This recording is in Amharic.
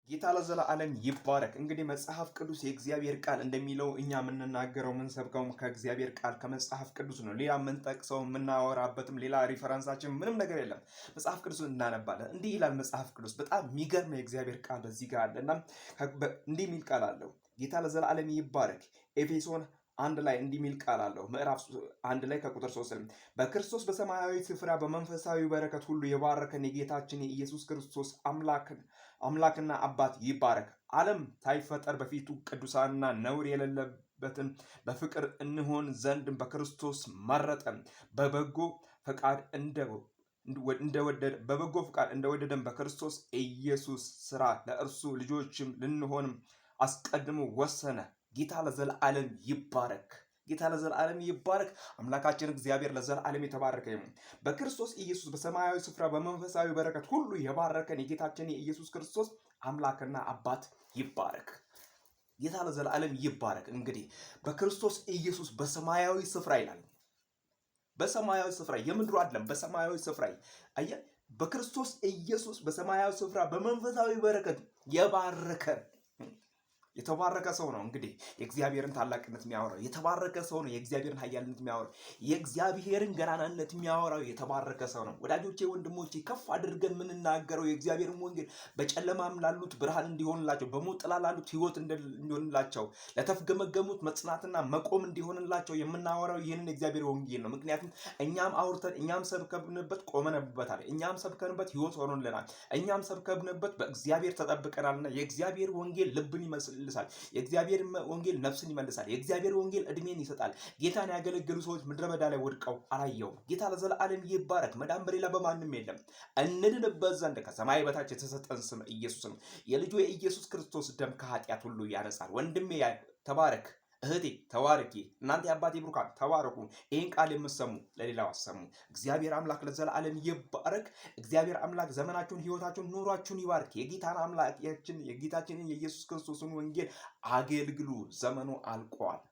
ጌታ ለዘላለም ይባረክ። እንግዲህ መጽሐፍ ቅዱስ የእግዚአብሔር ቃል እንደሚለው እኛ የምንናገረው የምንሰብከው ከእግዚአብሔር ቃል ከመጽሐፍ ቅዱስ ነው። ሌላ የምንጠቅሰው የምናወራበትም ሌላ ሪፈረንሳችን ምንም ነገር የለም። መጽሐፍ ቅዱስን እናነባለን። እንዲህ ይላል መጽሐፍ ቅዱስ። በጣም የሚገርም የእግዚአብሔር ቃል በዚህ ጋር አለ እና እንዲህ የሚል ቃል አለው። ጌታ ለዘላለም ይባረክ። ኤፌሶን አንድ ላይ እንዲህ የሚል ቃል አለው። ምዕራፍ 1 ላይ ከቁጥር 3 በክርስቶስ በሰማያዊ ስፍራ በመንፈሳዊ በረከት ሁሉ የባረከን የጌታችን የኢየሱስ ክርስቶስ አምላክና አባት ይባረክ። ዓለም ሳይፈጠር በፊቱ ቅዱሳንና ነውር የሌለበትን በፍቅር እንሆን ዘንድ በክርስቶስ መረጠን በበጎ ፈቃድ እንደወደደን በክርስቶስ ኢየሱስ ስራ ለእርሱ ልጆችም ልንሆንም አስቀድሞ ወሰነ። ጌታ ለዘላለም ይባረክ። ጌታ ለዘላለም ይባረክ። አምላካችን እግዚአብሔር ለዘላለም የተባረከ ይሁን። በክርስቶስ ኢየሱስ በሰማያዊ ስፍራ በመንፈሳዊ በረከት ሁሉ የባረከን የጌታችን የኢየሱስ ክርስቶስ አምላክና አባት ይባረክ። ጌታ ለዘላለም ይባረክ። እንግዲህ በክርስቶስ ኢየሱስ በሰማያዊ ስፍራ ይላል። በሰማያዊ ስፍራ የምድሩ አይደለም፣ በሰማያዊ ስፍራ አየህ። በክርስቶስ ኢየሱስ በሰማያዊ ስፍራ በመንፈሳዊ በረከት የባረከን የተባረከ ሰው ነው። እንግዲህ የእግዚአብሔርን ታላቅነት የሚያወራው የተባረከ ሰው ነው። የእግዚአብሔርን ኃያልነት የሚያወራው የእግዚአብሔርን ገናናነት የሚያወራው የተባረከ ሰው ነው። ወዳጆቼ፣ ወንድሞቼ ከፍ አድርገን የምንናገረው የእግዚአብሔርን ወንጌል በጨለማም ላሉት ብርሃን እንዲሆንላቸው፣ በሞት ጥላ ላሉት ሕይወት እንዲሆንላቸው፣ ለተፍገመገሙት መጽናትና መቆም እንዲሆንላቸው የምናወራው ይህንን የእግዚአብሔር ወንጌል ነው። ምክንያቱም እኛም አውርተን እኛም ሰብከንበት ቆመንበታል። እኛም ሰብከንበት ሕይወት ሆኖልናል። እኛም ሰብከንበት በእግዚአብሔር ተጠብቀናልና የእግዚአብሔር ወንጌል ልብን ይመስል የእግዚአብሔር ወንጌል ነፍስን ይመልሳል። የእግዚአብሔር ወንጌል እድሜን ይሰጣል። ጌታን ያገለገሉ ሰዎች ምድረ በዳ ላይ ወድቀው አላየውም። ጌታ ለዘላለም ይባረክ። መዳን በሌላ በማንም የለም። እንድንበት ዘንድ ከሰማይ በታች የተሰጠን ስም ኢየሱስ ነው። የልጁ የኢየሱስ ክርስቶስ ደም ከኃጢአት ሁሉ ያነጻል። ወንድሜ ተባረክ፣ እህቴ ተባረኪ። እናንተ የአባቴ ብሩካን ተባረኩ። ይህን ቃል የምትሰሙ ለሌላው አሰሙ። እግዚአብሔር አምላክ ለዘላለም ይባረክ። እግዚአብሔር አምላክ ዘመናችሁን፣ ህይወታችሁን፣ ኑሯችሁን ይባርክ። የጌታን አምላክ የጌታችንን የኢየሱስ ክርስቶስን ወንጌል አገልግሉ። ዘመኑ አልቋል።